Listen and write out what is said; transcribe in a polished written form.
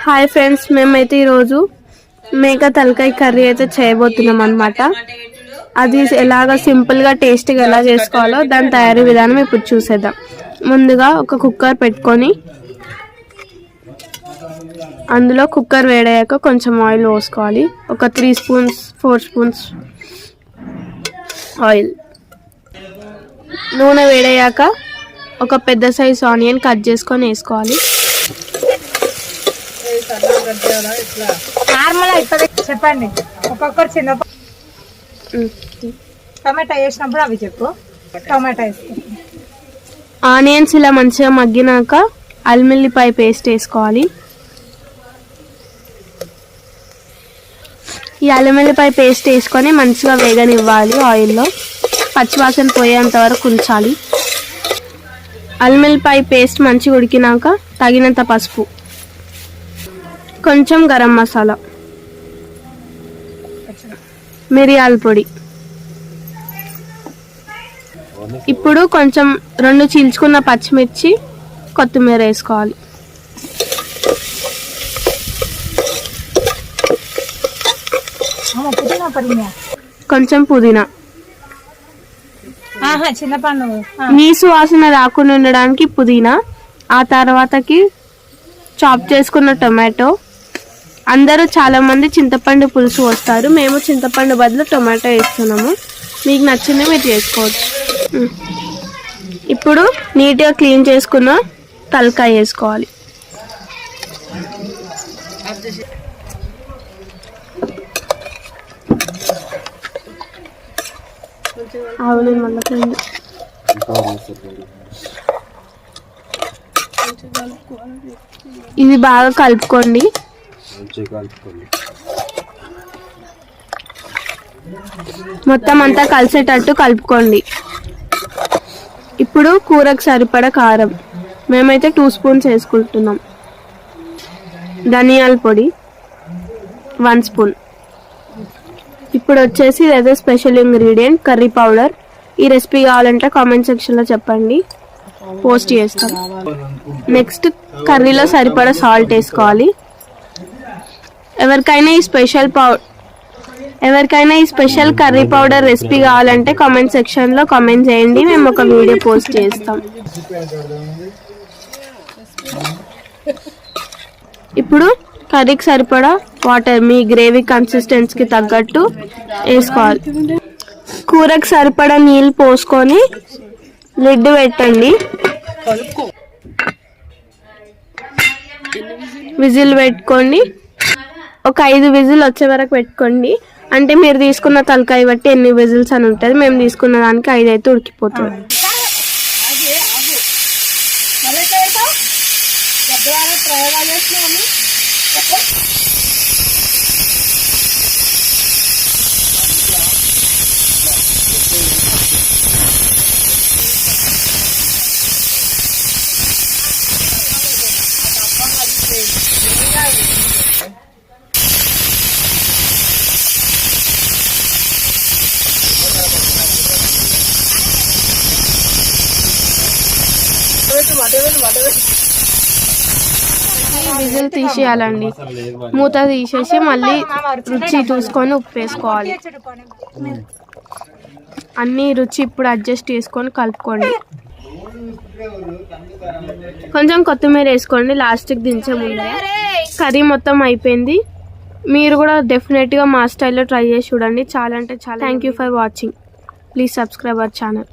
Hi friends, మేమైతే ఈరోజు మేక తలకాయ కర్రీ అయితే చేయబోతున్నాం అన్నమాట. అది ఎలాగ సింపుల్గా టేస్ట్గా ఎలా చేసుకోవాలో దాని తయారీ విధానం ఇప్పుడు చూసేద్దాం. ముందుగా ఒక కుక్కర్ పెట్టుకొని అందులో కుక్కర్ వేడయ్యాక కొంచెం ఆయిల్ పోసుకోవాలి. ఒక 3 స్పూన్స్ 4 స్పూన్స్ ఆయిల్. నూనె వేడయ్యాక ఒక పెద్ద సైజ్ ఆనియన్ కట్ చేసుకొని వేసుకోవాలి. చెప్పండి ఒక్కొక్కరు చిన్న టమాటా వేసినప్పుడు అవి చెప్పు. టమాటా వేసుకో. ఆనియన్స్ ఇలా మంచిగా మగ్గినాక అల్లిపాయ పేస్ట్ వేసుకోవాలి. ఈ అల్లిపాయ పేస్ట్ వేసుకొని మంచిగా వేగనివ్వాలి. ఆయిల్లో పచ్చివాసన పోయేంత వరకు ఉంచాలి. అల్లిపాయ పేస్ట్ మంచిగా ఉడికినాక తగినంత పసుపు, కొంచెం గరం మసాలా, మిరియాల పొడి. ఇప్పుడు కొంచెం 2 చీల్చుకున్న పచ్చిమిర్చి, కొత్తిమీర వేసుకోవాలి. కొంచెం పుదీనా. నీసు వాసన రాకుండా ఉండడానికి పుదీనా. ఆ తర్వాతకి చాప్ చేసుకున్న టొమాటో. అందరూ చాలా మంది చింతపండు పులుసు వస్తారు, మేము చింతపండు బదులు టొమాటో వేస్తున్నాము. మీకు నచ్చింది మీరు చేసుకోవచ్చు. ఇప్పుడు నీట్గా క్లీన్ చేసుకున్న తలకాయ వేసుకోవాలి. ఆవులు మళ్ళీ ఇది బాగా కలుపుకోండి. మొత్తం అంతా కలిసేటట్టు కలుపుకోండి. ఇప్పుడు కూరకు సరిపడా కారం. మేమైతే 2 స్పూన్స్ వేసుకుంటున్నాం. ధనియాల పొడి 1 స్పూన్. ఇప్పుడు వచ్చేసి ఇదైతే స్పెషల్ ఇంగ్రీడియంట్ కర్రీ పౌడర్. ఈ రెసిపీ కావాలంటే కామెంట్ సెక్షన్లో చెప్పండి, పోస్ట్ చేస్తాం. నెక్స్ట్ కర్రీలో సరిపడా సాల్ట్ వేసుకోవాలి. ఎవరికైనా ఈ స్పెషల్ కర్రీ పౌడర్ రెసిపీ కావాలంటే కామెంట్ సెక్షన్లో కామెంట్ చేయండి, మేము ఒక వీడియో పోస్ట్ చేస్తాం. ఇప్పుడు కర్రీకి సరిపడా వాటర్ మీ గ్రేవీ కన్సిస్టెన్సీకి తగ్గట్టు వేసుకోవాలి. కూరకు సరిపడా నీళ్ళు పోసుకొని లిడ్ పెట్టండి. విజిల్ పెట్టుకోండి. ఒక 5 విజిల్ వచ్చే వరకు పెట్టుకోండి. అంటే మీరు తీసుకున్న తలకాయ బట్టి ఎన్ని విజిల్స్ అని ఉంటుంది. మేము తీసుకున్న దానికి 5 అయితే ఉడికిపోతుంది. విజిల్ తీసేయాలండి. మూత తీసేసి మళ్ళీ రుచి చూసుకొని ఉప్పు వేసుకోవాలి. అన్ని రుచి ఇప్పుడు అడ్జస్ట్ చేసుకొని కలుపుకోండి. కొంచెం కొత్తిమీర వేసుకోండి లాస్ట్కి దించే ముందే. కర్రీ మొత్తం అయిపోయింది. మీరు కూడా డెఫినెట్గా మా స్టైల్లో ట్రై చేసి చూడండి. చాలా అంటే చాలా. Thank you for watching. Please subscribe our channel.